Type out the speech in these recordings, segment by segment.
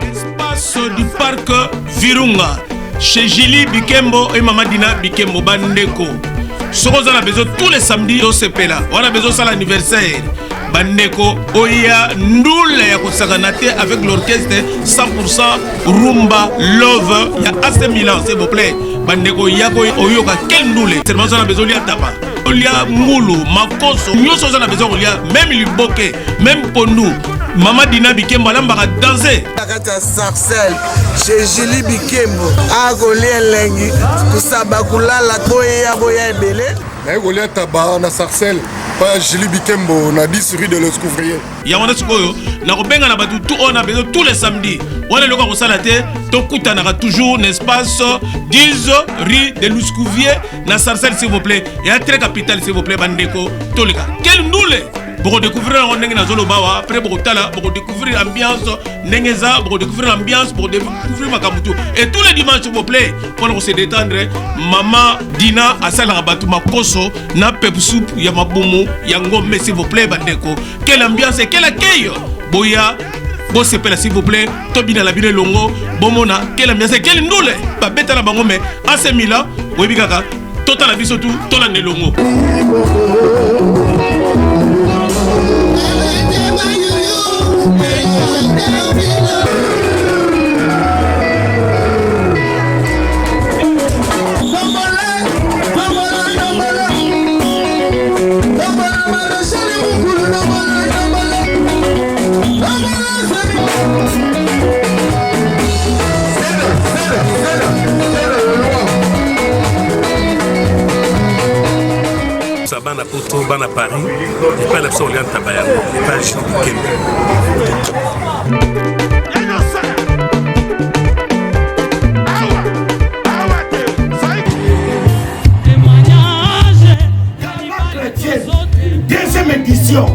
Espace du parc Virunga, chez Julie Bikembo et Maman Dina Bikembo Bandeko. Soroza a besoin tous les samedis au CP là. On a besoin de l'anniversaire. Bandeko, Oya, Ndoul ya Kosaganate avec l'orchestre 100% Rumba Love. Il y a AC Milan, s'il vous plaît. Bandeko, Yako, Oyoka, quel Ndoule. C'est vraiment ça, on a besoin de Tapa. Olia Moulou, Makoso, nous on a besoin de même Liboke, même Pondou. Maman Dina Bikembo, elle va danser. Sarcelle, chez Julie Bikembo, a Golia Lengi, Kusabakula, la Boya Boya Ebele. Mais Golia Taba, na Sarcelle, pas Julie Bikembo, on a 10 rue de l'Escouvrier. Yamana Sukoyo, na Robenga na Batu, on a besoin tous les samedis. On est le gars au Salate, Tokuta n'a toujours un espace 10 rue de l'Escouvrier, na Sarcelle s'il vous plaît. Et un très capital s'il vous plaît, Bandeko, Tolika. Quel noule! Pour découvrir Zolobawa, après pour découvrir l'ambiance Nengeza, pour découvrir l'ambiance, pour découvrir Makamutu. Et tous les dimanches, s'il vous plaît, pour se détendre, Maman Dina a Salabatu Makoso, na Pepsoup, Yamabomo, Yangome, s'il vous plaît, Bandeko. Quelle ambiance et quel accueil! Boya, Bossepela, s'il vous plaît, Tobina la Bile Longo, Bomona, quelle ambiance et quel noule! Babeta la Bangome, Asemila, Webigaka, Total Abisotu, Tola Nelongo. Bana Poto, Bana Paris, et pas l'absent Orléans Tabaya, et pas Julie Bikembo. Deuxième édition,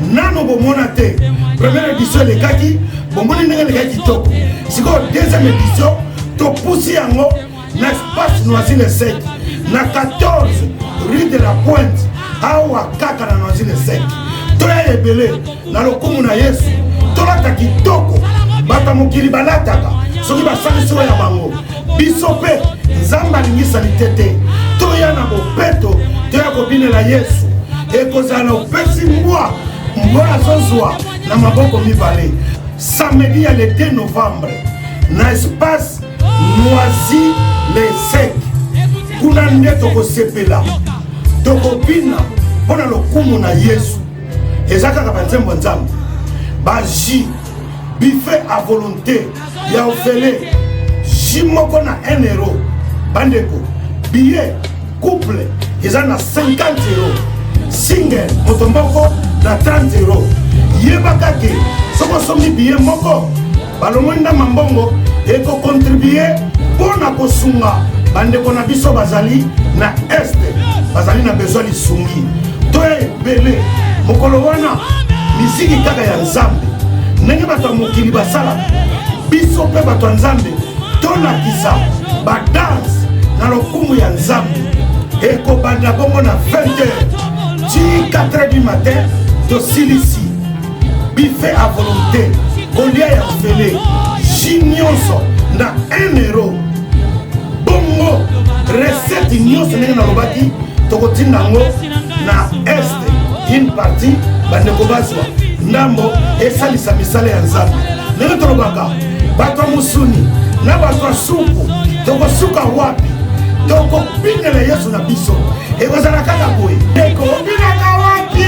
Nano Bomonate, première édition les Kaki, Bomoni les Kaki Toko. C'est quoi deuxième édition, to poussi en haut, n'espace Noisy le Sec, na 14 rue de la Pointe, awa kaka na Noisy le Sec. Toya ebele, na lokumu na Yesu, tola taki toko, bata mokili balataka, soki basali so ya bango, bisope, nzamba lingisa litete, toya na bopeto, toya kobine la Yesu. Et que ça nous pèse moi, moi zozwa na maboko mibale. Samedi le 2 novembre, na espace Noisy les Sec. Kuna ndeto ko sepela. Toko bina pona lokumu na Yesu. Ezaka ka banzembo nzambe. Baji buffet à volonté ya ofele. Jimoko na 1 euro. Bandeko billet couple ezana 50 euros. Single, motomboko na 30 euros. Yebakake, soko somi billet moko. Balomonda mambongo, eko contribuer pour na kosunga. Bande kona biso bazali na este, bazali na besoin lisungi. Toe bele, mokolo wana, misiki kaka ya nzambe. Nenge bato mokili basala, biso pe bato nzambe. Tona kisa, ba dance na lokumu ya nzambe. Eko banda bongo na 20h. 4h du matin, de Silici, buffet à volonté, Golia et Ophélie, Jignonso, na 1 euro. Bongo, recette Jignonso, n'est-ce pas, Tokotinango, na Est, une partie, Bandekobazwa, Nambo, et Salisa Misale Anzab. N'est-ce pas, Bato Musuni, Nabato Soukou, Tokosuka Wapi. Donc, on bine les Yesu na biso. Et vous allez kaka boy. Eko, bina kawapi.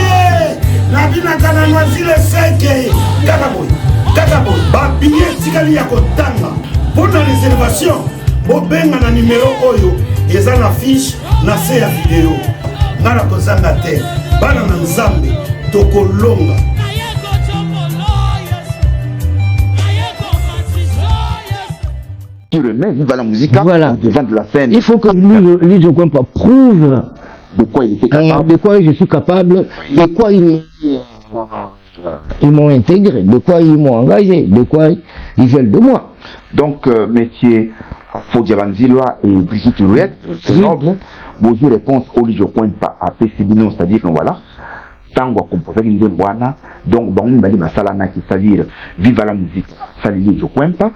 Na bina kana Noisy le Sec. Kaka boy. Ba billet tikali ya kotanga. Pour la réservation, bo benga na numéro oyo. Eza na fiche na se ya vidéo. Ngala kozanga te. Bana na nzambe. Tokolonga. Qui remet vive la musique voilà. devant de la scène. Il faut que lui je comprends, prouve de quoi il était capable, de quoi je suis capable, de quoi ils m'ont intégré, de quoi ils m'ont engagé, de quoi ils veulent de moi. Donc, métier Fodiabanzilwa et Brigitte Rouette, c'est noble. Bonjour, réponse au Lijo Point à Pessibino, c'est-à-dire que voilà, tango composer nzembo wana donc bango bali basala na qui c'est-à-dire viva la musique ça li je kwempa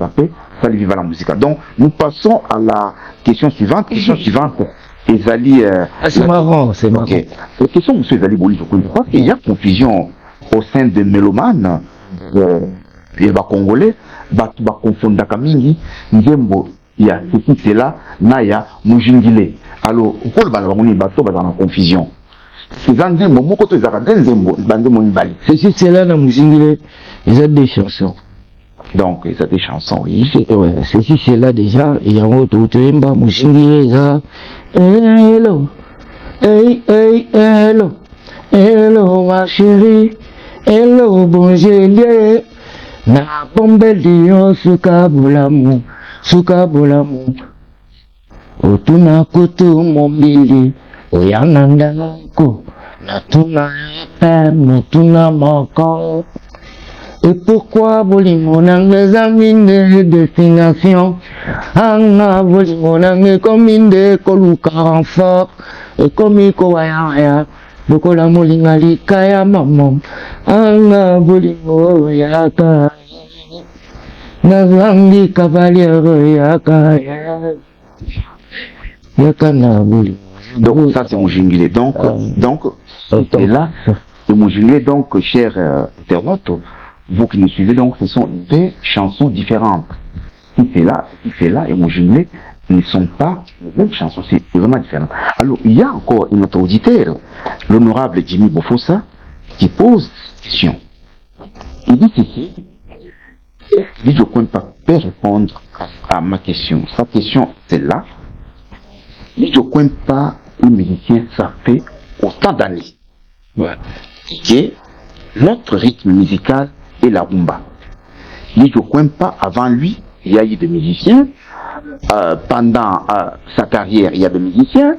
pe ça viva la musique. Donc nous passons à la question suivante Ezali c'est marrant, c'est marrant. OK. La question monsieur Ezali Boli je crois qu'il y a confusion au sein de mélomanes et ba congolais ba confondaka mingi nzembo ya ceci c'est là na ya mujingile. Alors pour ba ngoni ba to ba dans confusion. Ceci c'est là dans Mujingile, ils ont des chansons. Donc ils ont des chansons, oui. Ouais, ceci c'est là déjà, il y a un autre Mujingile, ils ont hello, hey hey hello, hello ma chérie, hello bonjour, na bombe lion suka bolamu, otuna kutu mombili. Oyanandako, natuna natuna moko. Et pourquoi bolingo nange zamine destination? Anga bolingo nange kominde koluka renfort. Et komi kowaya, bokola molinga likaya mamam. Anga bolingo yaka. Nazangi cavalier yaka. Yaka na bolingo. Donc ça c'est Mujingile. Donc c'est là et Mujingile. Donc chers internautes, vous qui nous suivez, donc ce sont des chansons différentes. Si c'est là et Mujingile ne sont pas les mêmes chansons, c'est vraiment différent. Alors il y a encore une autre auditeur, l'honorable Jimmy Bofossa, qui pose une question. Il dit ceci. Il dit je ne peux pas répondre à ma question. Sa question c'est là. Les Jokwempa, les musiciens, ça fait autant d'années. Ouais. Que notre rythme musical est la rumba. Les Jokwempa, avant lui, il y a eu des musiciens. Pendant sa carrière, il y a des musiciens.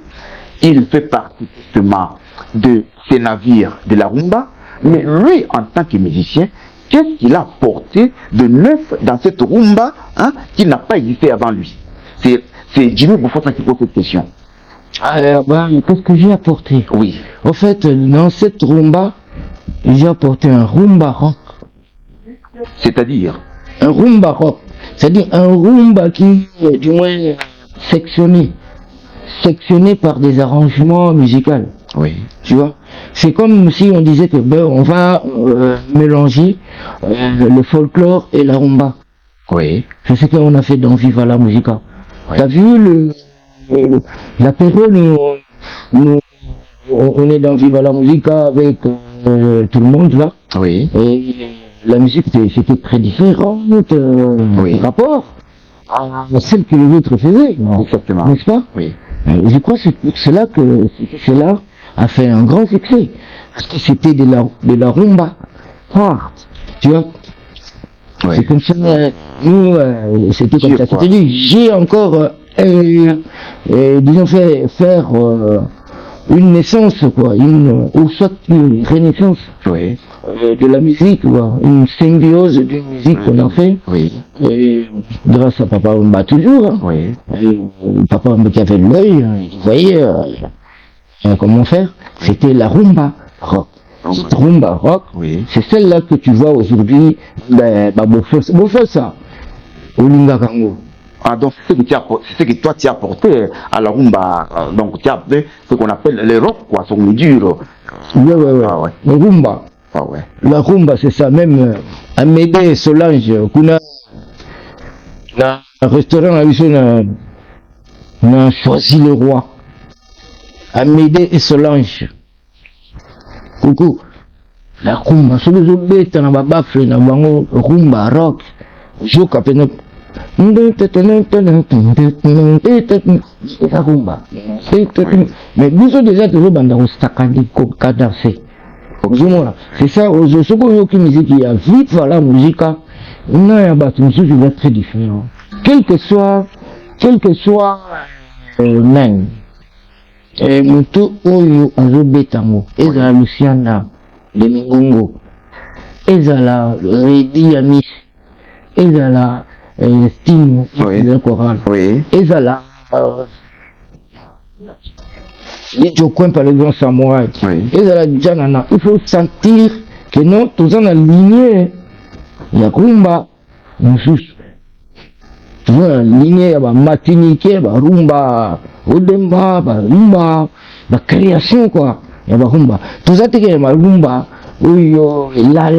Il fait partie justement de ces navires de la rumba. Mais lui, en tant que musicien, qu'est-ce qu'il a apporté de neuf dans cette rumba qui n'a pas existé avant lui? C'est Jimmy Bofossa qui pose cette question. Qu'est-ce que j'ai apporté? Oui. En fait, dans cette rumba, j'ai apporté un rumba rock. C'est-à-dire? Un rumba rock. C'est-à-dire un rumba qui est du moins sectionné par des arrangements musicaux. Oui. Tu vois? C'est comme si on disait que on va mélanger le folklore et la rumba. Oui. C'est ce qu'on a fait dans Viva la Musica. Oui. T'as vu la période où on est dans Viva la Musica avec tout le monde là. Oui. Et la musique c'était très différente par rapport à celle que les autres faisaient. Exactement. N'est-ce pas? Oui. Je crois que c'est pour cela que cela a fait un grand succès. Parce que c'était de la rumba. Tu vois? Oui. C'est comme ça, nous, c'était comme ça. C'est-à-dire, j'ai encore, disons, faire une naissance, quoi, ou soit une renaissance de la musique, quoi, une symbiose d'une musique qu'on a fait. Oui. Et grâce à Papa Wemba toujours. Hein. Oui. Papa Wemba qui avait l'œil, il voyait comment faire. C'était la rumba rock. Cette rumba rock, c'est celle-là que tu vois aujourd'hui, Bofossa, au Lingakango. Ah, donc c'est ce que toi tu as apporté à la rumba, donc tu as apporté ce qu'on appelle les rock, quoi, son dur. Ouais. La rumba. Ah ouais. La rumba, c'est ça, même Amédée Solange, qu'on a un restaurant à Bissau, on a choisi le roi. Amédée et Solange. Coucou. La rumba, ce que je bête dans ma baffle, dans ma rumba rock, je capte. La rumba. Mais nous déjà toujours dans le staccato cadencé. C'est ça, ce que musique il y a vite la musique, on a un très différent. Quel que soit même. Et mutu oyo azobetango ezala Luciana de Mingongo, ezala Redi Yamis, ezala Stino de Coral, ezala les Jokwin par exemple Samouraï. Et là, il faut sentir que non, tous en aligné. Il y a Rumba, tu vois, aligné, Matinique, Rumba, Odemba, Rumba, création quoi. Il y a Rumba. Tout ça, c'est que Rumba, oui, la,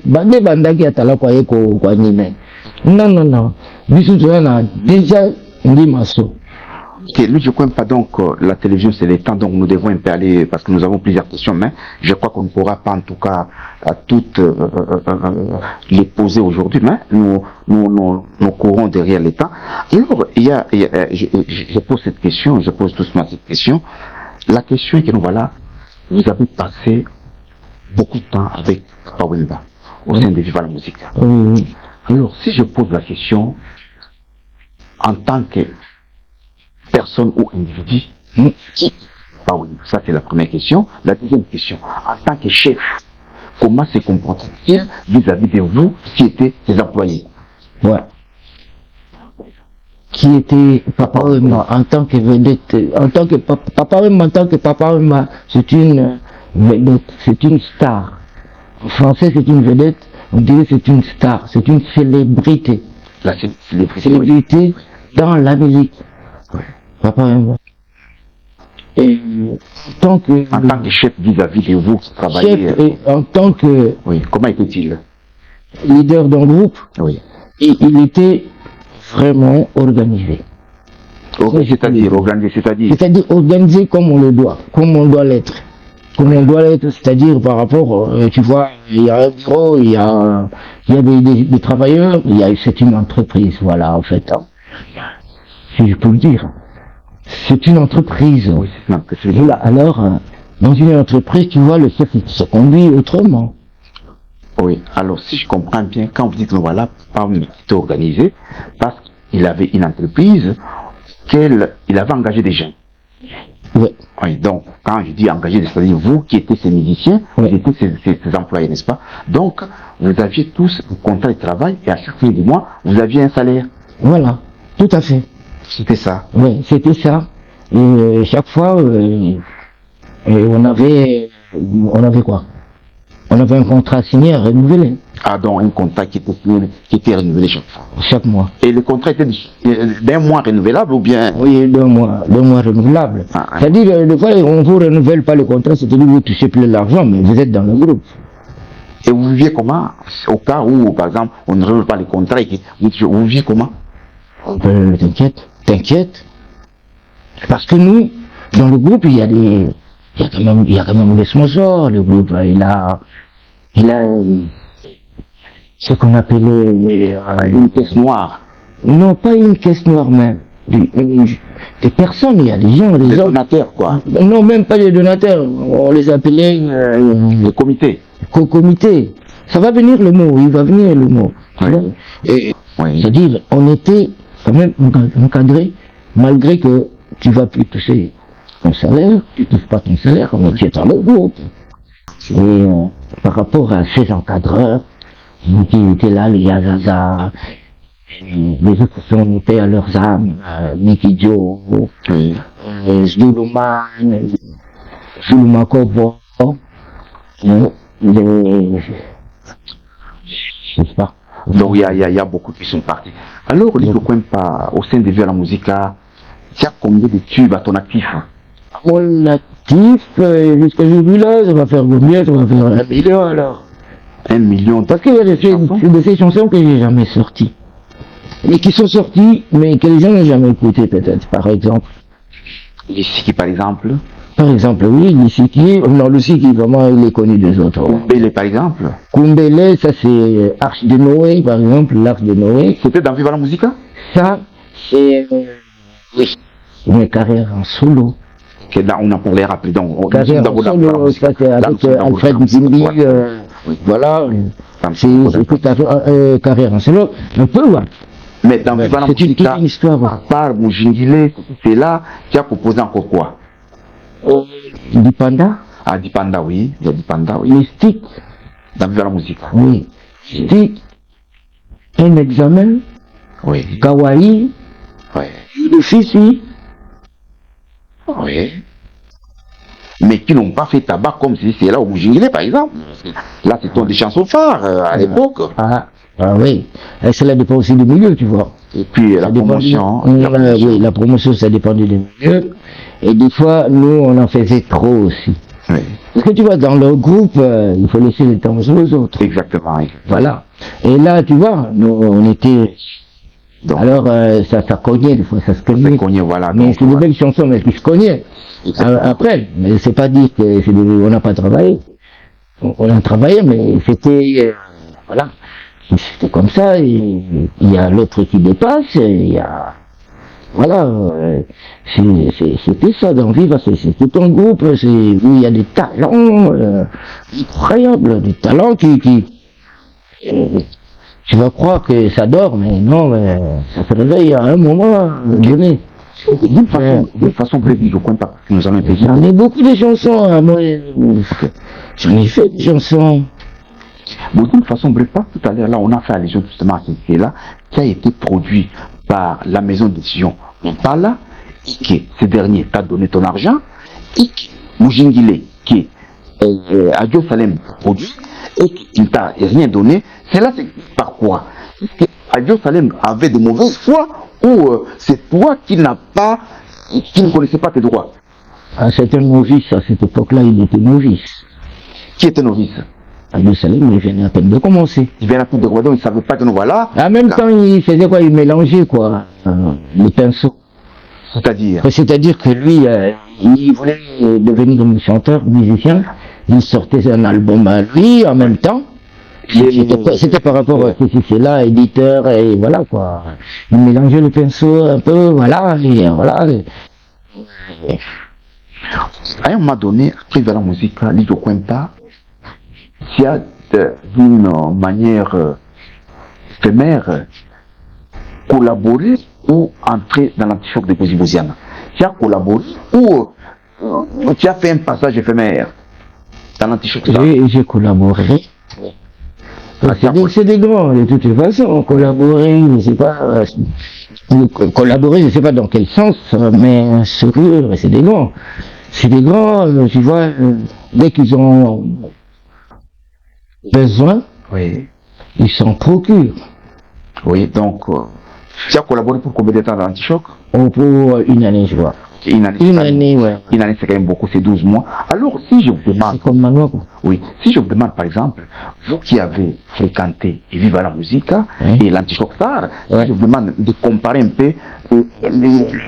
bande bandaki atala kwa eko kwa nime. Non. Bisu tu as déjà dit masso. Ok, lui je crois pas donc la télévision c'est le temps donc nous devons un peu aller parce que nous avons plusieurs questions mais je crois qu'on ne pourra pas en tout cas à toutes les poser aujourd'hui mais nous courons derrière les temps. Alors je pose cette question, je pose doucement cette question. La question est que nous voilà, vous avez passé beaucoup de temps avec Papa Wemba au sein de Viva la Musique. Alors si je pose la question en tant que personne ou individu, qui ça c'est la première question. La deuxième question, en tant que chef, comment se comporte-t-il vis-à-vis de vous qui étaient ses employés? Ouais. Qui était Papa Wemba en tant que vedette, en tant que Papa Wemba, c'est une vedette, c'est une star. En français c'est une vedette, on dirait c'est une star, c'est une célébrité. La célébrité dans la musique. Papa Wemba. Et en tant que chef vis-à-vis de vous qui travaillez. Chef et en tant que comment était-il? Leader d'un groupe. Oui. Et il était vraiment organisé. C'est-à-dire organisé, c'est-à-dire organisé comme on le doit, comme on doit l'être. Comme on doit l'être, c'est-à-dire par rapport, tu vois, il y a un bureau, il y a des travailleurs, c'est une entreprise, voilà, en fait. Hein. Si je peux le dire. C'est une entreprise. Oui, c'est une entreprise. Voilà, alors, dans une entreprise, tu vois, le chef il se conduit autrement. Oui, alors si je comprends bien, quand vous dites que voilà, Papa était organisé, parce qu'il avait une entreprise, il avait engagé des gens. Oui, donc, quand je dis engagé, c'est-à-dire vous qui étiez ces musiciens, vous étiez ces employés, n'est-ce pas? Donc, vous aviez tous un contrat de travail et à chaque fin du mois, vous aviez un salaire. Voilà, tout à fait. C'était ça. Oui, c'était ça. Et chaque fois, on avait quoi? On avait un contrat signé à renouveler. Ah, donc un contrat qui était renouvelé chaque mois. Et le contrat était d'un mois renouvelable ou bien? Oui, deux mois renouvelable. C'est-à-dire, des fois, on ne vous renouvelle pas le contrat, c'est-à-dire que vous ne touchez plus l'argent, mais vous êtes dans le groupe. Et vous viviez comment? Au cas où, par exemple, on ne renouvelle pas le contrat et que vous viviez comment? T'inquiète. Parce que nous, dans le groupe, il y a quand même des sponsors. Le groupe, il a ce qu'on appelait une caisse noire. Non, pas une caisse noire, mais des personnes, il y a des gens, des donateurs, quoi. Non, même pas des donateurs. On les appelait le comité. Co-comité. Ça va venir le mot, il va venir le mot. C'est-à-dire, on était quand même encadré, malgré que tu vas plus toucher ton salaire, tu ne touches pas ton salaire, mais tu es dans le groupe. Et par rapport à ces encadreurs, qui étaient là, les Yazaza, les autres sont montés à leurs âmes, Mickey Joe, Zuluman Kobo, je sais pas. Donc il y a beaucoup qui sont partis. Alors, on dit pas au sein de Viva la Musica, tu as combien de tubes à ton actif? Mon actif, jusqu'à aujourd'hui là, ça va faire combien? Ça va faire 1 million alors. 1 million. Parce qu'il y a de ces chansons que j'ai jamais sorties. Et qui sont sorties, mais que les gens n'ont jamais écoutées peut-être, par exemple. Lissiki par exemple? Par exemple, oui, Lissiki, non, Lissiki, vraiment, il est connu des autres. Kumbele par exemple? Kumbele, ça c'est Arche de Noé, par exemple, l'Arche de Noé. C'était dans Viva la Musica? Ça, c'est, oui, une carrière en solo. Que là, on en parlait rapide, donc. Carrière en solo, ça c'est avec Alfred Zimbi, voilà, c'est tout à fait, carrière en solo, un peu, ouais. Mais dans Viva la Musica, toute une histoire, à part Moujingile, c'est là, tu as proposé encore quoi? Dipanda. Ah, Dipanda, oui. Il y a Dipanda, oui. Mystique. Dans Viva la Musica. Oui. Mystique. Un examen. Oui. Kawaii. Oui. Le Fissi. Oui. Mais qui n'ont pas fait tabac comme si c'est là au Mujingile, par exemple. Là, c'est des chansons phares à l'époque. Ah oui. Et cela dépend aussi du milieu, tu vois. Et puis la promotion. Oui, la promotion, ça dépendait du milieu. Et des fois, nous, on en faisait trop aussi. Oui. Parce que tu vois, dans le groupe, il faut laisser le temps aux autres. Exactement. Voilà. Et là, tu vois, nous, on était... Donc, alors, ça cognait, des fois, ça se cognait. ça cognait, voilà. Mais Donc, c'est des belles chansons, mais qui se cognaient. Après, mais c'est pas dit que on n'a pas travaillé. On a travaillé, mais c'était... voilà. C'était comme ça, il y a l'autre qui dépasse, il y a... Voilà, c'était ça dans Viva, c'est tout un groupe, il y a des talents incroyables, des talents qui tu vas croire que ça dort, mais non, ça se réveille à un moment donné. D'une façon prévue, je compte pas que nous allons payer. J'en ai beaucoup de chansons, moi, j'en ai fait des chansons. Bon, d'une façon bref, pas tout à l'heure, là, on a fait allusion justement à ce qui est là, qui a été produit par la maison de décision Impala, et que ce dernier t'a donné ton argent, et que Mujingile, qui Adio Salem produit, et qu'il t'a rien donné. C'est là, c'est par quoi? Est-ce que Adio Salem avait de mauvaises foi, ou c'est toi qui n'as pas, qui ne connaissais pas tes droits? Ah, c'était un novice, à cette époque-là, il était novice. Qui était novice? Adio Salem, il venait à peine de commencer. Il venait à peine de commencer, donc il ne savait pas que nous voilà. En même temps, il faisait quoi? Il mélangeait, quoi, les pinceaux. C'est-à-dire que lui, il voulait devenir un chanteur, musicien. Il sortait un album à lui en même temps. C'était par rapport à c'est là, éditeur, et voilà quoi. Il mélangeait le pinceau un peu, voilà, et voilà. À un moment donné, après vers la musique, Lidio Quenta, qui a d'une manière éphémère collaboré ou entré dans l'antichoc de Poésie Bouziana. Tu as collaboré ou tu as fait un passage éphémère dans l'antichoc? J'ai collaboré. C'est des grands, de toute façon, collaborer, je sais pas, collaborer, je sais pas dans quel sens, mais sérieux, c'est des grands. C'est des grands, tu vois, dès qu'ils ont besoin, oui, ils s'en procurent. Oui, donc, tu as collaboré pour combien de temps dans l'antichoc? Pour une année, je vois. Une année, ouais. Une année, c'est quand même beaucoup, c'est 12 mois. Alors, si je vous demande... C'est comme maintenant, quoi. Oui, si je vous demande, par exemple, vous qui avez fréquenté et Viva la musique, et l'antichoc star, si je vous demande de comparer un peu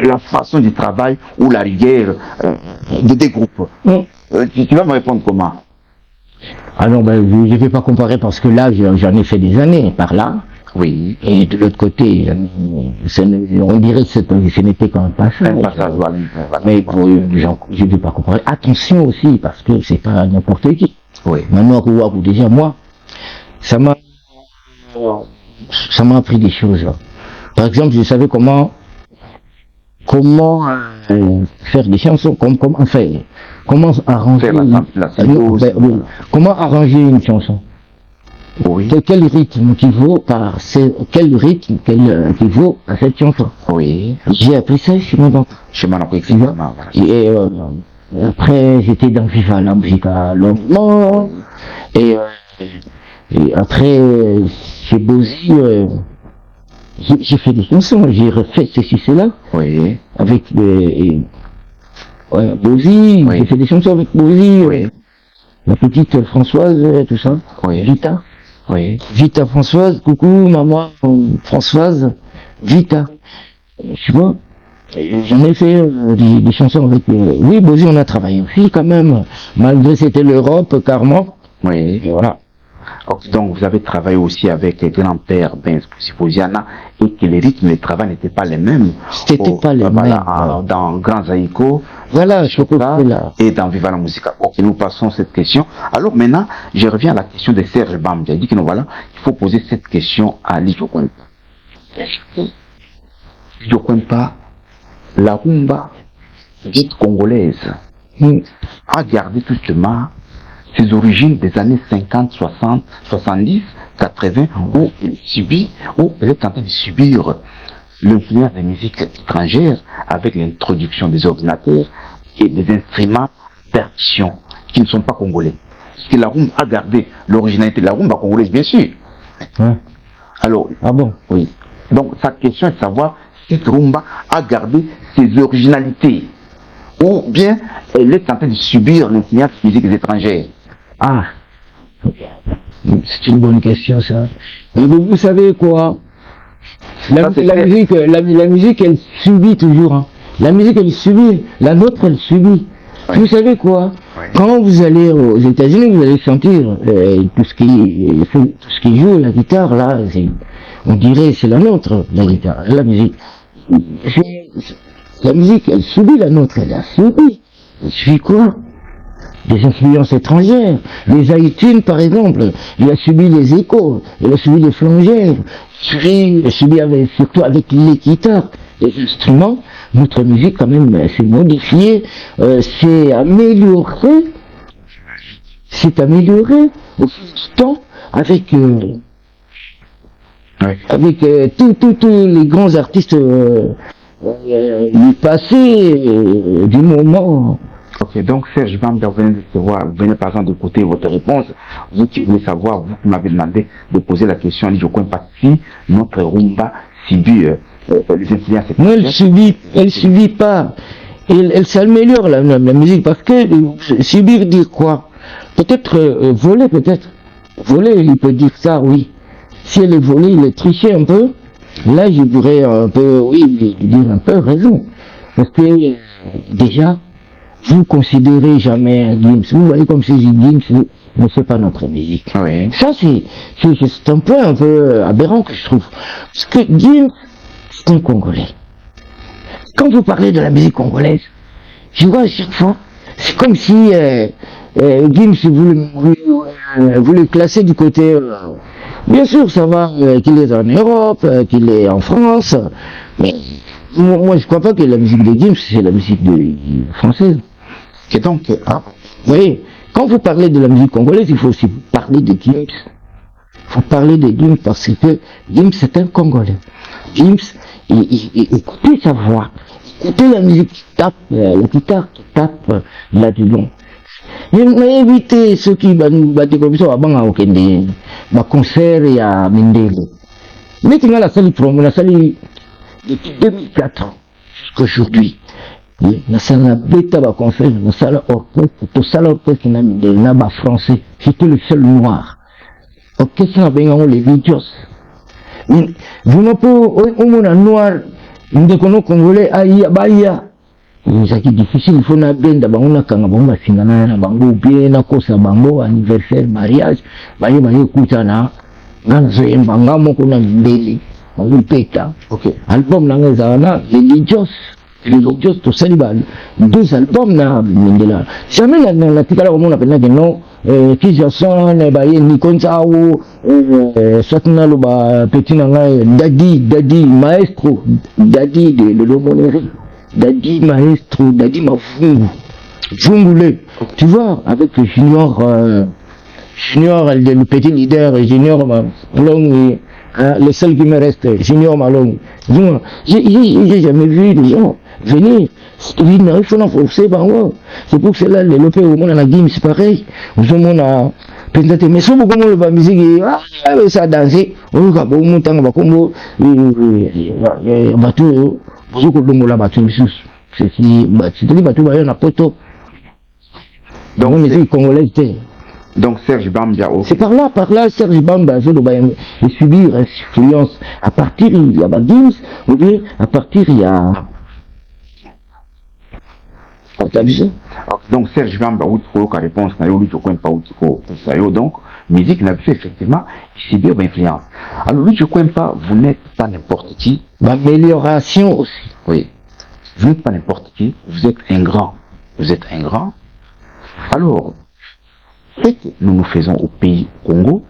la façon du travail ou la rigueur de des groupes, tu vas me répondre comment? Ah non, ben, je ne vais pas comparer parce que là, j'en ai fait des années par là. Oui. Et de l'autre côté, on dirait que ce n'était qu'un passage. Un passage, voilà. Mais je ne vais pas comparer. Attention aussi, parce que c'est pas n'importe qui. Oui. Maintenant, déjà, moi, ça m'a appris des choses. Là. Par exemple, je savais comment faire des chansons, comment arranger, comment arranger une chanson. Oui. Quel rythme qui vaut qui vaut à cette chanson. Oui. J'ai appris ça chez mon oncle. Chez mon oncle, exactement. Et après, j'étais dans Viva la Musica longuement. Et après, chez Bozy, j'ai fait des chansons. J'ai refait ceci, cela. Oui. Avec Bozy. Oui. J'ai fait des chansons avec Bozy. Oui. La petite Françoise, tout ça. Oui. Vita. Oui. Vita Françoise, coucou, maman Françoise, Vita. Tu vois, j'en ai fait des chansons avec... oui, Bozy, on a travaillé aussi quand même, malgré c'était l'Europe, carrément. Oui. Et voilà. Donc vous avez travaillé aussi avec les grands-pères Ben Bouziana et que les rythmes de travail n'étaient pas les mêmes. C'était pas les mêmes. Dans Grand Zaïko, voilà, je peux là. Et dans Viva la Musica. Ok, nous passons cette question. Alors maintenant, je reviens à la question de Serge Bam. J'ai dit que nous voilà, il faut poser cette question à Lidio Quenta. Lidio Quenta, la rumba dite congolaise a gardé tout justement ses origines des années 50, 60, 70, 80, où elle est en train de subir l'influence des musiques étrangères avec l'introduction des ordinateurs et des instruments percussion qui ne sont pas congolais. Parce que la rumba a gardé l'originalité de la rumba congolaise, bien sûr. Ouais. Alors, Ah bon? oui. Donc, sa question est de savoir si cette rumba a gardé ses originalités ou bien elle est en train de subir l'influence des musiques étrangères. Ah, c'est une bonne question ça. Mais vous savez quoi? La musique, elle subit toujours. Hein. La musique, elle subit. La nôtre, elle subit. Ouais. Vous savez quoi? Ouais. Quand vous allez aux États-Unis, vous allez sentir tout ce qui joue la guitare là. On dirait c'est la nôtre, la guitare, la musique. La musique, elle subit la nôtre, elle a subi. Elle suit quoi? Des influences étrangères. Les iTunes, par exemple, il a subi les échos, il a subi les flangères, il a subi surtout avec les guitares, les instruments. Notre musique, quand même, s'est modifiée, s'est améliorée au fil du temps avec tous les grands artistes du passé, du moment. Ok, donc Serge Bamba, vous venez par exemple d'écouter votre réponse. Vous qui voulez savoir, vous qui m'avez demandé de poser la question, je ne crois pas si notre rumba subit les influences. Non, elle subit pas. Elle s'améliore la musique parce que subir dire quoi? Peut-être voler, peut-être. Voler, il peut dire ça, oui. Si elle est volée, il est triché un peu. Là, je pourrais un peu, oui, dire un peu raison. Parce que déjà, vous considérez jamais Gims. Vous voyez comme si Gims ne fait pas notre musique. Oui. Ça, c'est un peu aberrant que je trouve. Parce que Gims, c'est un Congolais. Quand vous parlez de la musique congolaise, je vois à chaque fois, c'est comme si Gims vous le classez du côté... bien sûr, ça va qu'il est en Europe, qu'il est en France, mais moi je crois pas que la musique de Gims, c'est la musique française. Et donc, oui, quand vous parlez de la musique congolaise, il faut aussi parler de Gims. Il faut parler de Gims parce que Gims c'est un Congolais. Gims, écoutez sa voix, écoutez la musique qui tape, la guitare qui tape là-dedans. Il m'a évité ceux qui battent comme ça avant à concert et à Mendele. Mais tu as la salle promo, la salle depuis 2004 jusqu'à aujourd'hui. La salle bêta va concert, la salle orchestre na Mendele, na ba français, j'étais le seul noir. Orchestre na benga les Vidios. Vous n'avez pas un noir, une déconne congolais, aïe. C'est difficile, il faut na benda bango na kanga bango basingana na bango bien na kosa bango anniversaire mariage baye kuta na ngana zo yembanga moko na mbeli bango peta. Ok. Album na ngezana religious to salibal 2 albums na Mendela. Jamais na tikala ko mona pena que non qui Jason baye ni konzao satna lo ba petit na ngai daddy maestro daddy de l'homonnerie. Dadi Maestro, Dadi Mavungu, Djungule, tu vois, avec le Junior, le petit leader, Junior Malong, le seul qui me reste, Junior Malong. J'ai jamais vu des gens venir. Il faut en forcer, c'est pour cela le lopé au monde à la game, c'est pareil. Au monde à peut-être, mais si beaucoup de la musique, ça danser, on va pas monter en Bakombo, bateau. Donc Serge Bamba, c'est par là Serge Bamba il subir influence à partir il y a Gims ou bien à partir il y a donc Serge Bamba ou la réponse na yo lui pas ou donc musique n'a fait effectivement subir l'influence. Alors lui je crois pas, vous n'êtes pas n'importe qui. L'amélioration aussi. Oui. Vous n'êtes pas n'importe qui, vous êtes un grand. Vous êtes un grand. Alors, ce que nous faisons au pays Congo,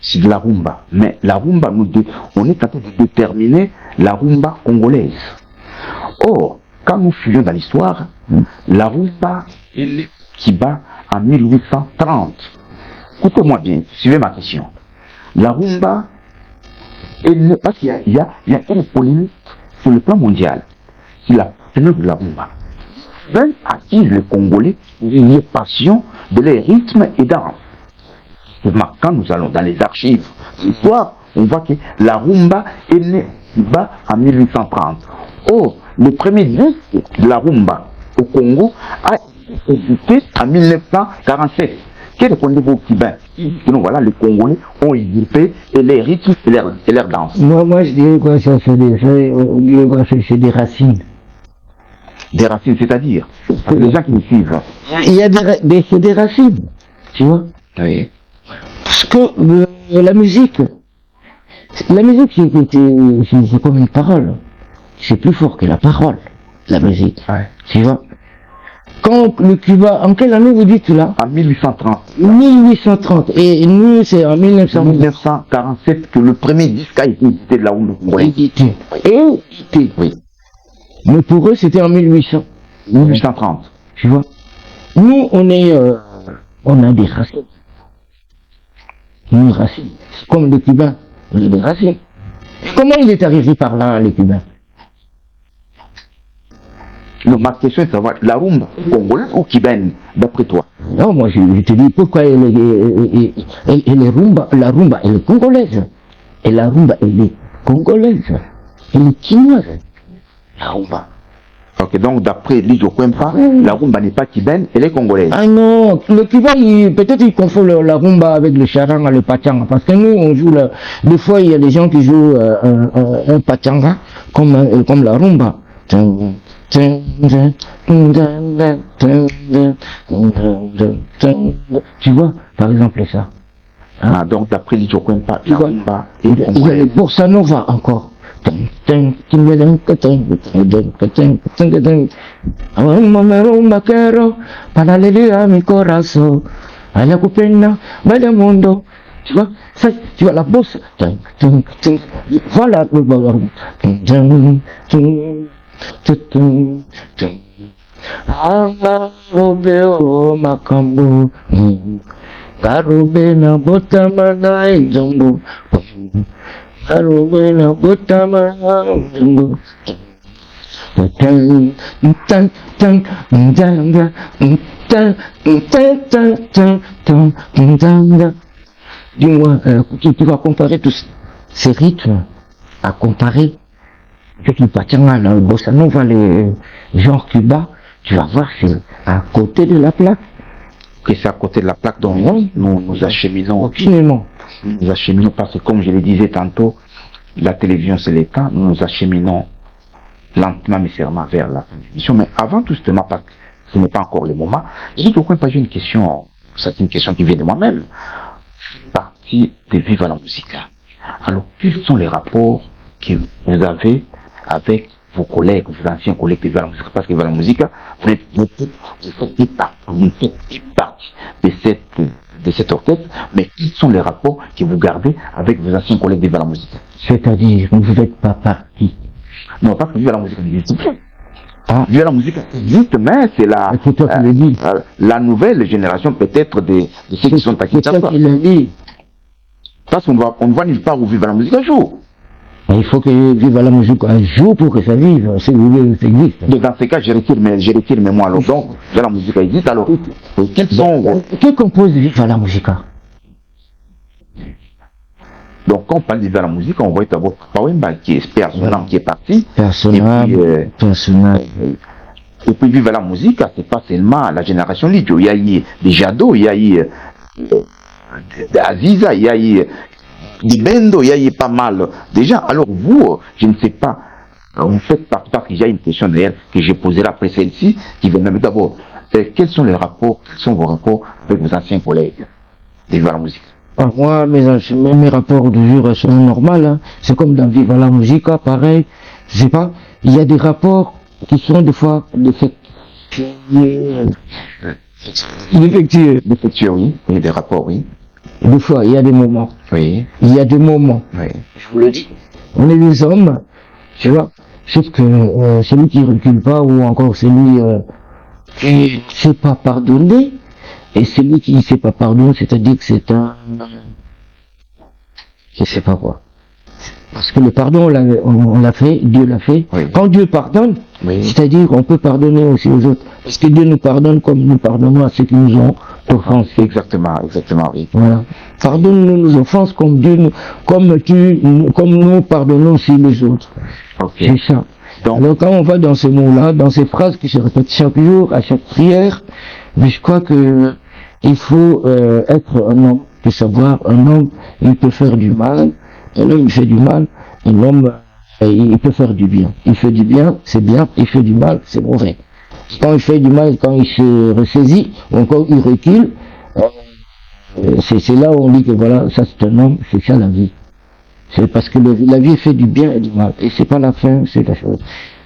c'est de la rumba. Mais la rumba, on est en train de déterminer la rumba congolaise. Or, quand nous fuyons dans l'histoire, la rumba est qui bat en 1830. Écoutez-moi bien, suivez ma question. La rumba, parce qu'il y a une polémique sur le plan mondial, c'est la teneur de la rumba. Même attire les Congolais les passions de les rythmes et danses. Quand nous allons dans les archives d'histoire, on voit que la rumba est née en 1830. Or, le premier disque de la rumba au Congo a été en 1947. Quel est le niveau cubain? Donc voilà, les Congolais ont édité et les rythmes et leurs danses. Moi, je dirais quoi, c'est des racines. Des racines, c'est-à-dire les gens qui me suivent. Il y a des racines, tu vois. Oui. Parce que la musique, c'est comme une parole. C'est plus fort que la parole, la musique. Ouais. Tu vois. Quand le Cuba, en quelle année vous dites là? En 1830. 1830. Et nous, c'est en 1947 que le premier disque a été édité de la rumba congolaise. Édité. Oui. Mais pour eux, c'était en 1830. Tu vois. Nous, on a des racines. Une racine. C'est comme les Cubains. On a des racines. Et comment il est arrivé par là, les Cubains? Ma question est de savoir, la rumba congolaise ou cubaine, d'après toi? Non, moi, je te dis pourquoi la rumba, elle est congolaise. Et la rumba, elle est congolaise. Elle est chinoise. La rumba. Ok, donc d'après Lidio Kwempa, la rumba n'est pas cubaine, elle est congolaise. Ah non, le Cuba, peut-être il confond la rumba avec le charanga, le pachanga. Parce que nous, on joue des fois, il y a des gens qui jouent un pachanga comme la rumba. Tu vois, par exemple, ça. Hein? Ah, donc d'après Lidio Kwempa, la rumba est Il y a le congolaise. bossa nova encore. Tu vois, ça, tu vois la bosse. Voilà. Garubena botamana injumbu. Garubena botamana injumbu. Dis-moi, tu vas comparer tous ces rythmes à comparer avec le pachanga, le bossa nova, les genres Cuba, tu vas voir, c'est à côté de la plaque. Que c'est à côté de la plaque dont nous acheminons. Aucunement. Nous acheminons parce que, comme je le disais tantôt, la télévision c'est l'État, nous acheminons lentement mais sûrement vers la fin de l'émission. Mais avant tout justement, parce que ce n'est pas encore le moment, j'ai pourquoi pas une question, c'est une question qui vient de moi-même, partie de Vive la musique. Alors, quels sont les rapports que vous avez avec vos collègues, vos anciens collègues de Vive la musique? Parce que Vive la musique, vous faites partie de cette orchestre, mais quels sont les rapports que vous gardez avec vos anciens collègues de Vive la musique? C'est-à-dire, vous n'êtes pas parti. Non, parce que Vive la musique n'existe plus. Ah, Vive la musique existe, mais c'est la nouvelle génération peut-être de ceux qui sont acquis. C'est toi qui l'as dit. Parce qu'on ne voit nulle part où Vive la musique un jour. Il faut que Vive la musique un jour pour que ça vive, si vous voulez, ça existe. Donc dans ces cas, je retire mes mots alors. Donc, Vive la musique existe alors. Quels sont... Qui compose Vive la musique? Donc quand on parle de Vive la musique, on voit d'abord Pawemba qui est personnel, qui est parti. Personnel. Et puis Vive la musique, c'est pas seulement la génération Lidio. Il y a eu des Jado, il y a eu d'Aziza, il y a eu Dibendo, il y a eu pas mal de gens. Alors vous, je ne sais pas, vous faites partie, parce qu'il y a une question d'ailleurs que je poserai après celle-ci, qui vient même d'abord. Quels sont vos rapports avec vos anciens collègues de Vive la musique? Moi, mes rapports de jour sont normaux. Hein. C'est comme dans Vive la musique, pareil. Je sais pas. Il y a des rapports qui sont des fois défectueux, oui. Il y a des rapports, oui. Des fois, il y a des moments. Oui. Il y a des moments. Oui. Je vous le dis. On est des hommes, tu vois. Sauf que celui qui recule pas, ou encore celui qui ne sait pas pardonner, et celui qui ne sait pas pardonner, c'est-à-dire que c'est un... Je sais pas quoi. Parce que le pardon, on l'a fait, Dieu l'a fait. Oui. Quand Dieu pardonne, c'est-à-dire qu'on peut pardonner aussi aux autres. Parce que Dieu nous pardonne comme nous pardonnons à ceux qui nous ont offensés. Exactement, oui. Voilà. Pardonne-nous nos offenses comme nous pardonnons aussi les autres. Ok. C'est ça. Donc, alors quand on va dans ces mots-là, dans ces phrases qui se répètent chaque jour, à chaque prière, mais je crois que il faut être un homme, de savoir, un homme, il peut faire du mal, un homme il fait du mal, un homme il peut faire du bien. Il fait du bien, c'est bien, il fait du mal, c'est mauvais. Quand il fait du mal, quand il se ressaisit, ou encore il recule, c'est là où on dit que voilà, ça c'est un homme, c'est ça la vie. C'est parce que la vie fait du bien et du mal. Et c'est pas la fin, c'est la chose.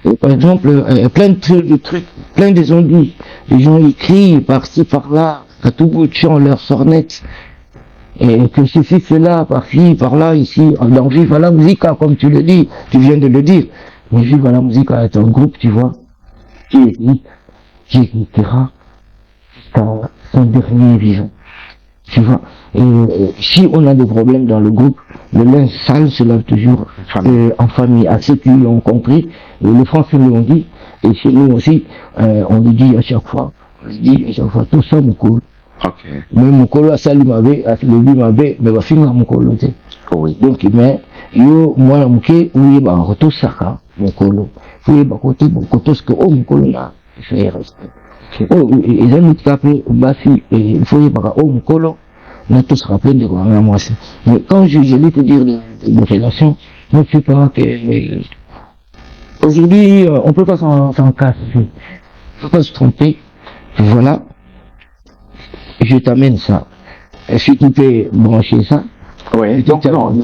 Et par exemple, plein de trucs, plein des ondits. Les gens ils crient par-ci, par-là, à tout bout de champ, leur sornette. Et que ceci, cela, par-ci, par-là, ici, dans Viva la Musica, comme tu le dis, tu viens de le dire. Mais Viva la Musica est un groupe, tu vois, qui héritera jusqu'à son dernier vivant. Tu vois, et si on a des problèmes dans le groupe, le linge sale se lave toujours en famille. À ceux qui ont compris, les Français l'ont dit, et chez nous aussi, on le dit à chaque fois, tout ça me coule. Okay. Mais mon colo a sali mabe, a lebi mabe, mais va finir mon colo, tu sais. Oui. Donc, mais, yo, moi, mouké, oui, bah, retour saka, mon colo. Oui, bah, côté, ce que, oh, mon colo, là, je vais rester. Oh, ils ont mis capé, bah, si, il faut y bah, oh, mon colo, on a tous rappelé de quoi, moi, c'est. Mais quand je vais te dire de relations, moi, je sais pas que, aujourd'hui, on peut pas s'en casser. On peut pas se tromper. Voilà. Je t'amène ça. Est-ce que tu peux brancher ça? Oui, donc non,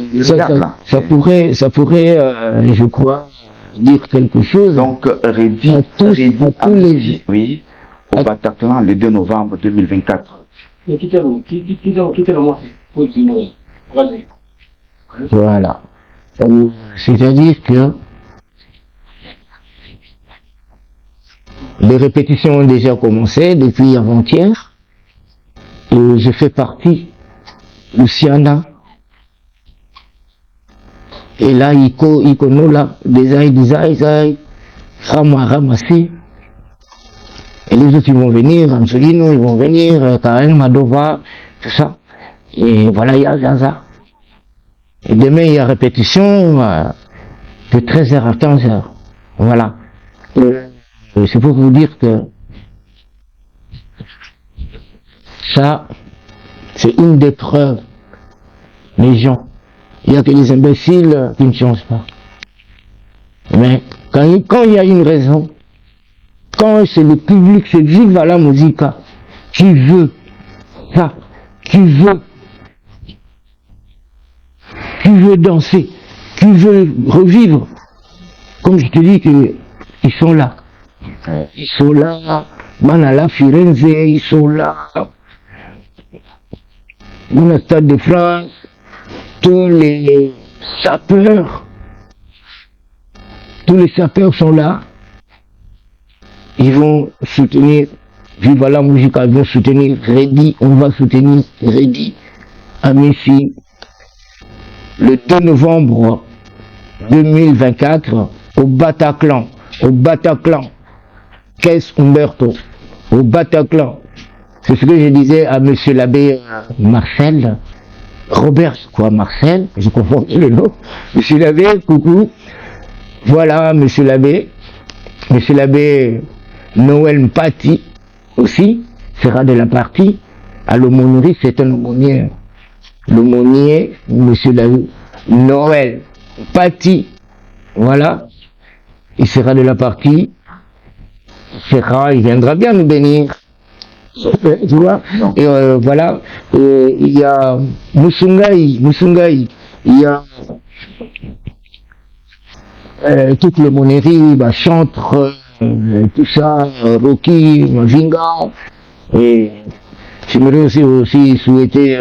ça pourrait, je crois, dire quelque chose. Donc, Rédi, oui, au Bataclan, le 2 novembre 2024. Voilà. C'est-à-dire que les répétitions ont déjà commencé depuis avant-hier. Et je fais partie du Siana. Et là, Ikono, là, des ramasser. Et les autres, ils vont venir, Angelino, ils vont venir, Karen, Madova, tout ça. Et voilà, il y a Zaza. Et demain, il y a répétition de 13h à 15h. Voilà. C'est pour vous dire que ça, c'est une des preuves. Les gens, il n'y a que les imbéciles qui ne changent pas. Mais quand il y a une raison, quand c'est le public, c'est Viva la Musica, qui veut ça, qui veut danser, qui veut revivre, comme je te dis qu'ils sont là. Ils sont là, Manala Firenze, ils sont là. Dans le Stade de France, tous les sapeurs sont là. Ils vont soutenir Viva la Musica, ils vont soutenir Rédi, on va soutenir Rédi à Messi le 2 novembre 2024 au Bataclan, Caisse Umberto, au Bataclan. C'est ce que je disais à monsieur l'abbé Marcel, Robert, Marcel, je confonds le nom. Monsieur l'abbé, coucou. Voilà, monsieur l'abbé Noël Mpati aussi sera de la partie. À l'aumônerie, c'est un aumônier. L'aumônier, monsieur l'abbé Noël Mpati, voilà, il sera de la partie. Il viendra bien nous bénir. Tu vois, et voilà, il y a Musungai, il y a toute l'aumônerie, chantre, tout ça, Rocky, Mavinga, et j'aimerais aussi souhaiter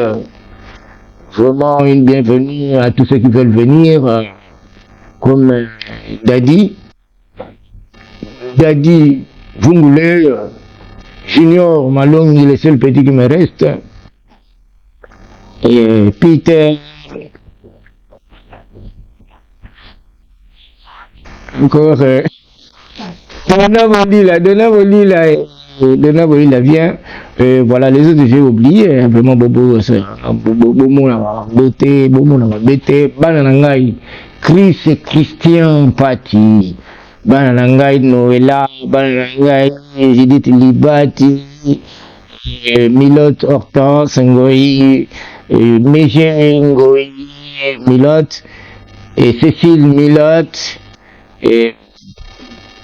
vraiment une bienvenue à tous ceux qui veulent venir, comme Daddy Vungule, Junior Malong, il est le seul petit qui me reste. Et Peter, encore Donna Bolila vient. Voilà, les autres j'ai oublié, hein, vraiment Bobo beauté, Bananangai, Chris et Christian Patti, Bananangai Noëlla, Bananangai Judith Libati, Milot Hortense Ngoï, Mégé Ngoï Milot, et Cécile Milot, et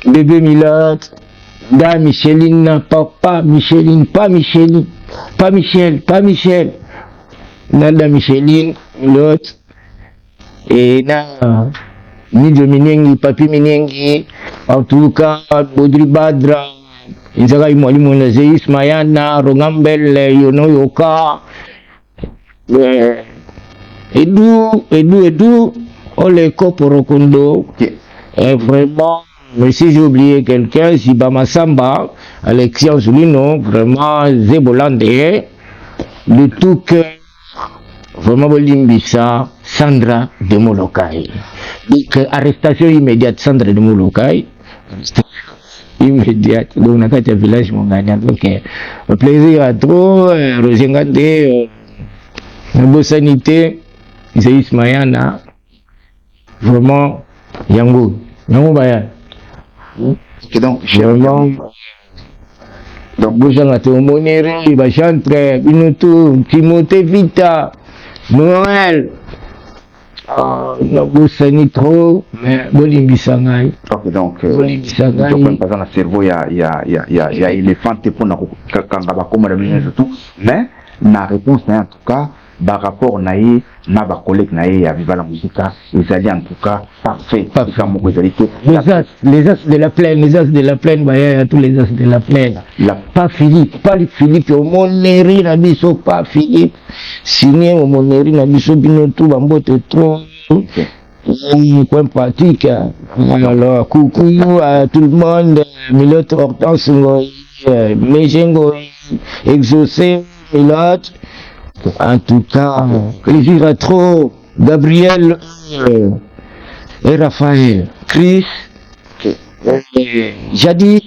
Bébé Milot, Da Micheline, papa Micheline, pas Micheline, pas Michel, Nada Micheline, l'autre, et na, Nidio Minengi, Papi Minengi, en tout cas, Baudry Badra, Inzaga Imwalimu Zeis, Mayana, Rogambel, Yono Yoka, Edu, on les Koporokondo, et vraiment, mais si j'ai oublié quelqu'un, si Bamasamba, Alexia Zulino, vraiment Zébolandé, de tout cœur, vraiment Bolimbissa, Sandra de Molokai. Donc, arrestation immédiate, Sandra de Molokai. Immédiate, donc on a fait un village, mon gagnant. Donc, plaisir à trop, Roger Gandé, beau sanité, Zéis Mayana, vraiment, Yango Bayan. Et donc, vraiment, donc, Boujanga Monéré, Bachantre, Binotou, Timothée Vita, Noël, Boussani-Trop, mais Bolimbisangai. Ok, donc, par exemple, dans le cerveau, il y a éléphant pour mais la réponse, en tout cas, par rapport à ma collègue à Viva la Musique, ils allaient en tout cas parfait. Les as de la plaine, il y a tous les as de la plaine. Pas Philippe, au Monnéry, Nabiso, pas Philippe. Signé au Monnéry, Nabiso, Binotou, Bambote, trop. Point pratique. Alors, coucou à tout le monde, Milot Hortense, Méjengo, Exaucé, Milot. En tout cas, plaisir à trop, Gabriel et Raphaël, Chris, Jadis.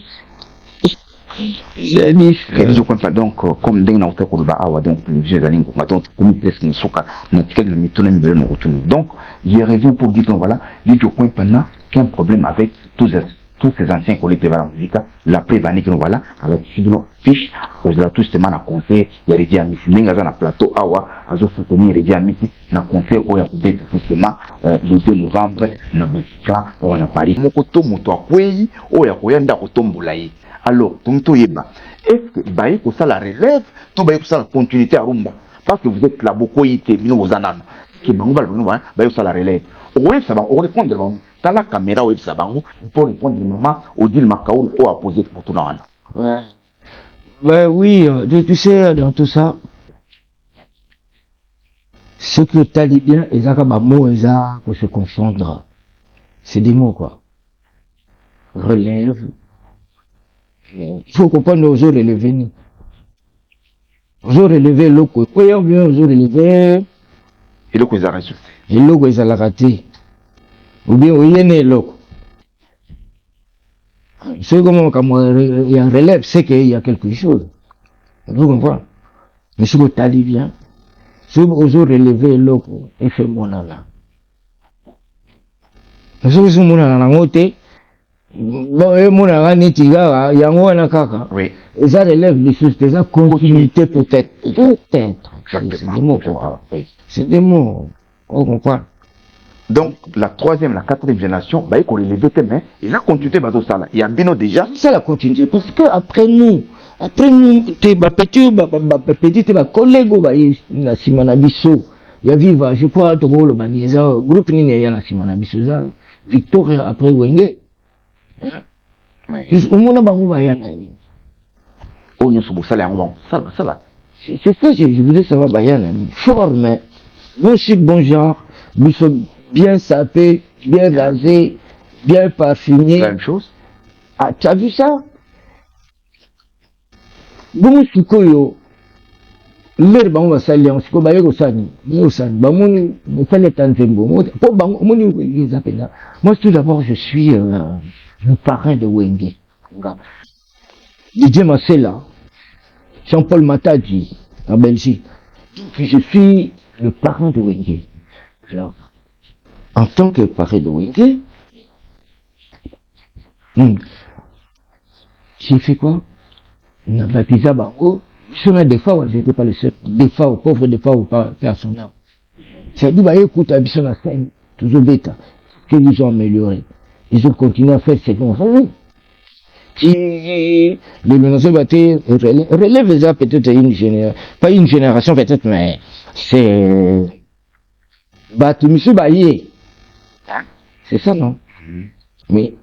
Donc, comme donc, je reviens pour dire, voilà, qu'un problème avec tous ces anciens collègues de la musique, la prévanique, voilà, avec nos fiches, aux tous justement, à conseil, il y a des amis, n'enga dans plateau, awa, à soutenir les amis, na conseil, où il y a justement, le 2 novembre, na musique, on a Paris. Mokoto, moto, akwei, où il y a koyanda, kotomboulaye. Alors, tonto yeba, est-ce que, baye, pour ça la relève, tout baye, pour ça la continuité à Rumba? Parce que vous êtes là, beaucoup, il était, nous, aux ananas, qui m'a ouvert, baye, pour ça la relève. Oui, ça va, on répond de l'homme. Dans la caméra, oui, ça va, pour répondre du moment, au dit le macaou, ou à poser pour tout le monde. Ouais. Ben oui, tu sais, dans tout ça, ce que tu as dit bien, ils ont comme un mot, ils ont pour se confondre. C'est des mots, quoi. Relève. Il faut comprendre aux jours relevés. Aux jours relevés, l'eau, oui, on vient aux jours relevés. Et l'eau, ils ont raté. Et l'eau, ils ont raté. Ou bien, oui, il y a l'eau. C'est comme quand il y a un relève, c'est qu'il y a quelque chose. Vous comprenez? Mais si vous t'allez bien, si vous relevez l'eau, il fait mon ala. Mais si vous avez mon ala, bon, et mon ala, il y a un kaka. Oui. Et ça relève les choses, ça continuité peut-être. Peut-être. C'est des mots, quoi. C'est des mots. On comprend. Donc, la troisième, la quatrième génération, bah, il faut relever tes mains, il a continué, bah, tout ça, là. Il y a bien déjà. Ça, la continuité, parce que après nous, t'es, bah, petit, bah, collègue, bah, il y a Simona Bissot, il y a Viva, je crois, tout le monde, il y a un groupe, il y a Simona Bissot, Victoria, après, Wenge. Au monde, bah, il y a un. Oh, nous sommes ça, là, ça, là. C'est ça, je voulais savoir, bah, il y a un. Fort, mais, bon chic, bon genre, bien sapé, bien rasé, bien parfumé. La même chose. Ah, tu as vu ça? Bon, Sukoyo, l'air bango basali en siko baye ko sani bamoni basali tanzembo po bango moni les appels. Moi tout d'abord je suis le parrain de Wenge. Didier Massela, Jean-Paul Matadji en Belgique. Puis je suis le parrain de Wenge. Alors, en tant que parrain de Wenge, j'ai fait quoi? On a baptisé Bango. Chemin des fois, j'étais pas le seul. Des fois, pauvre, des fois, pas personnel. C'est dit, bah, écoute, à la scène, toujours bêta. Que ils ont amélioré. Ils ont continué à faire ce qu'on faisait. Qui, les menaces battaient, relève déjà peut-être une génération, pas une génération peut-être, mais c'est, battu, monsieur Baye. C'est ça, non? Mais,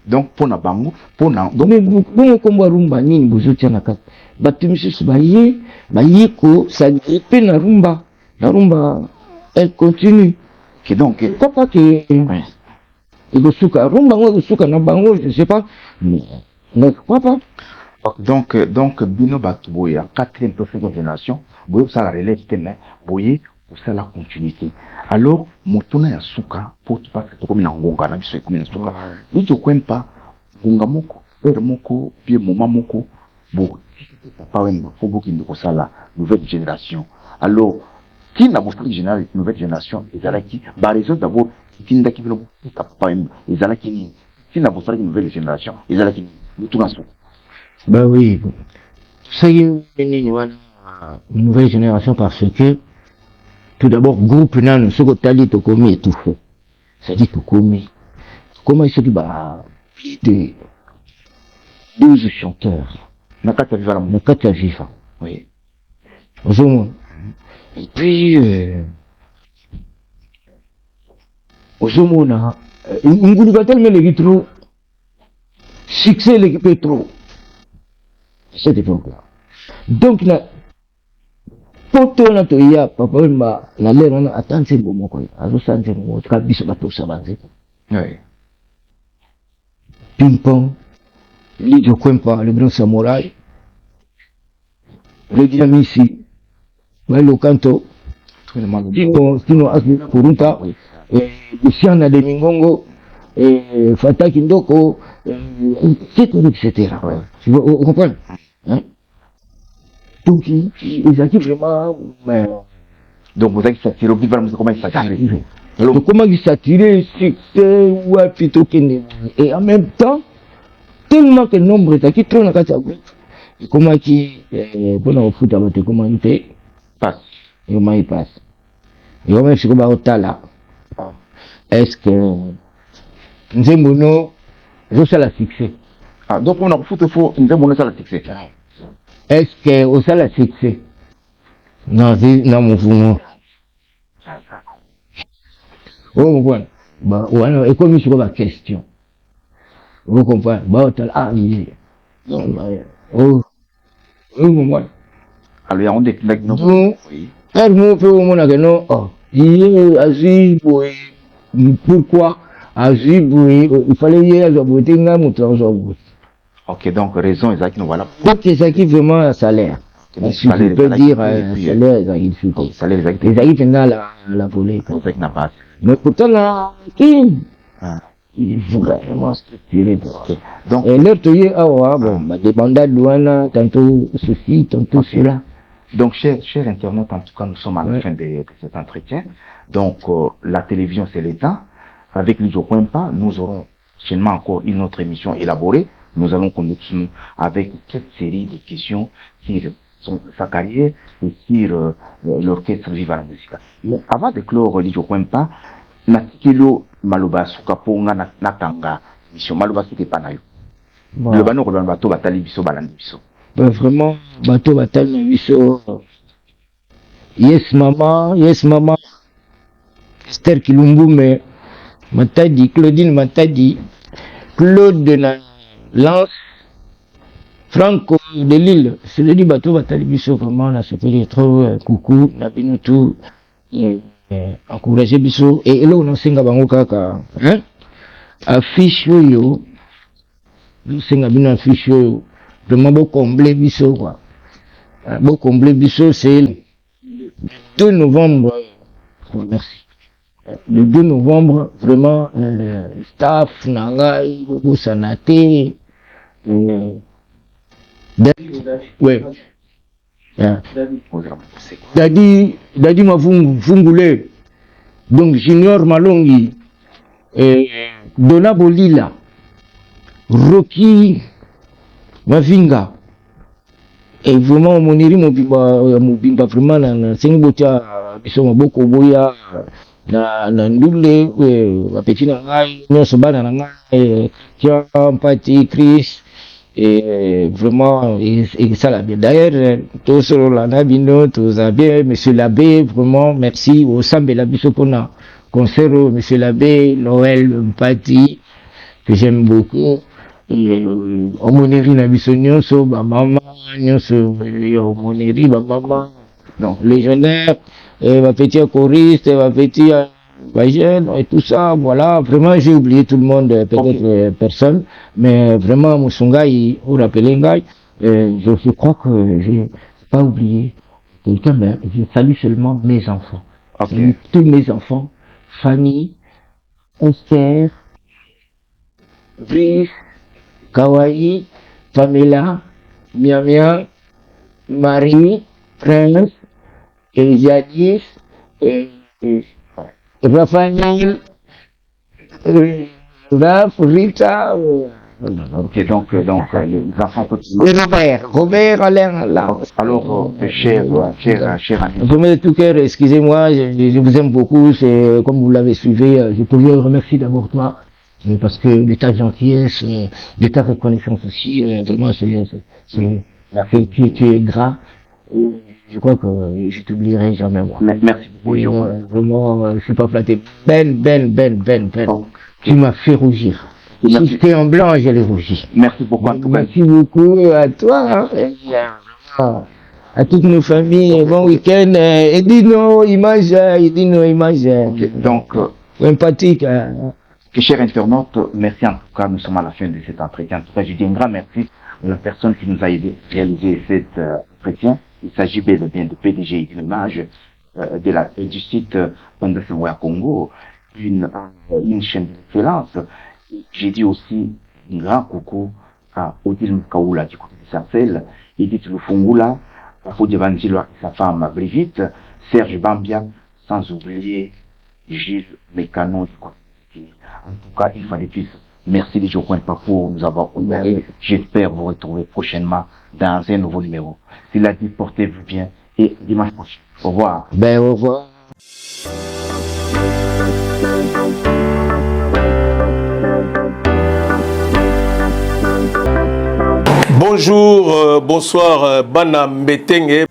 donc pour na bango pour na donc bon komba rumba nini bozotia na kati batu misusu baye ko ça grippe na rumba elle continue que donc papa que il suka rumba ngo suka na bango je sais pas mais ne crois pas donc bino batu boya quatrième cinquième génération boyo ça la relève mais boye pour ça la continuité. Alors, motona ya suka, pour tu passes comme na ngonga na biso comme na suka. Ni tu connais pas ngonga moko, père moko, puis maman moko, bon, papa wemba, faut beaucoup de ça la nouvelle génération. Alors, qui n'a pas de nouvelle génération, ils allaient qui, bah raison d'abord, qui n'a qui veut papa wemba, ils allaient qui n'a pas de nouvelle génération, ils allaient qui, nous tout ensemble. Bah oui, ça y est, une nouvelle génération parce que tout d'abord, groupe nan, ce que tali to komi et tout fait. C'est-à-dire to komi. Comment il se dit, bah, plus de 12 chanteurs. Nakata Viva. Nakata Viva. Oui. Et puis, Ozomona, Ngulu Batel me le trop. Succès l'équipe trop. C'est époque-là. Donc, poto na to ya papa wemba na lero na atanse bomo ko azo sanje mo kabisa bato sabanze oui ping pong Lidio Kwempa le grand samouraï le dinamisi le canto Tino Asbina Kurunta Luciana de Mingongo Fataki Ndoko etc. Vous comprenez hein? Donc, ils acquis vraiment, mais... Donc, vous avez s'attiré, comment ils s'attirent? Donc, comment ils s'attirent, succès, ouais, plutôt qu'il et en même temps, tellement que le nombre est acquis, trop dans la et comment qui, pendant le foot, comment il passe? Et comment il passe? Et comment il se combat au tala? Est-ce que, Nzembono, je sais la succès. Ah, donc, on a foot, il faut, Nzembono, ça la succès. Est-ce que au ça la succès? Non, c'est non mon fou. Oh mon point. Bah ouais, et comme je la question. Vous comprenez? Bah ah oui. Non, bah oh mon point. Alors on dit que non. Oui. Elle me fait au monde que non. Oh, il agit pour pourquoi agit pour il fallait y aller à Botinga mon transport. Ok, donc raison, Isaac, nous voilà. Donc, Isaac vraiment un salaire. Si je peux dire un salaire, il suffit. Salaire, Isaac. Isaac est dans la volée. Isaac n'a pas. Mais pourtant, là, il est vraiment structuré. Donc, et l'autre, il est, bon, des bandades douanes, tantôt ceci, tantôt cela. Donc, chers internautes, en tout cas, nous sommes à la fin de cet entretien. Donc, la télévision, c'est l'État. Avec Lidio Kwempa, nous aurons prochainement encore une autre émission élaborée. Nous allons continuer avec cette série de questions sur sa carrière et sur l'orchestre Viva la Musica. Mais avant de clore Lidio Kwempa, natikilo maloba sukaponga natanga mission maloba suke panayo. Le bano ko bato batali biso balandi biso. Vraiment bato batali biso. Yes maman. Esther Kilumbu mais Matadi Claudine Matadi Claude na Lance, Franco de Lille, c'est le dit bateau Batali Bisso, vraiment, on a s'appelé trop, coucou, Nabino tout, encouragé Bisso, et là on a singa bango kaka, hein, affiche yo, singa bino affiche yo, vraiment beau combler Bisso, quoi. Bon, comblé Bissot, c'est le 2 novembre. Merci. Le 2 novembre, vraiment, staff, Nangai, Bobo Sanate, ouais. Dadi Mavungule, donc Junior Malongi, Dona Bolila, Rocky Mavinga, et vraiment Moniri Mobimba vraiment na Sengbotia biso maboko boya na ndule bapeti na ngai nyonso bana na ngai tia mpati Chris et vraiment et ça l'a bien d'ailleurs tout sur la nabino tout a bien monsieur l'abbé vraiment merci au sambela biso pona concert monsieur l'abbé Noël Mpati que j'aime beaucoup. Omoneri na biso nyonso ba mama nyonso omoneri ba mama non légionnaire ba petit choriste ba petit ba jeune et tout ça voilà vraiment j'ai oublié tout le monde peut-être personne mais vraiment Musungai ou Rappelengai je crois que j'ai pas oublié quelqu'un mais je salue seulement mes enfants tous mes enfants famille Esther Brice Kawaii, Pamela, Miamia, Marie, Prince, Jadis, Raphaël, Raph, Rita, ok, donc, les enfants continuent. Robert, Alain, là. Alors, cher ami. Vraiment de tout cœur, excusez-moi, je vous aime beaucoup, c'est comme vous l'avez suivi, je peux vous remercier d'abord toi. Parce que l'état de gentillesse, l'état de reconnaissance aussi, vraiment, tu es gras. Je crois que je t'oublierai jamais, moi. Merci beaucoup. Vraiment, je suis pas flatté. Ben. Tu m'as fait rougir. Si j'étais en blanc, j'allais rougir. Merci beaucoup. Merci beaucoup à toi, hein, à toutes nos familles. Bon week-end. Et dis-nous images. Donc, empathique. Chers internautes, merci en tout cas, nous sommes à la fin de cet entretien. En tout cas, je dis un grand merci à la personne qui nous a aidé à réaliser cet entretien. Il s'agit bel et bien de PDG Image du site Bandasewa Congo, une chaîne d'excellence. J'ai dit aussi un grand coucou à Odile Mkaoula du côté de Sarcelles, Edith Lufungula, Fodé Vanzilo et sa femme Brigitte, Serge Bambia, sans oublier Gilles Mécano du côté. En tout cas, il fallait plus. Merci les jours pour nous avoir honorés. J'espère vous retrouver prochainement dans un nouveau numéro. S'il a dit, portez-vous bien et dimanche prochain. Au revoir. Au revoir. Bonjour, bonsoir, Bana Mbetenge.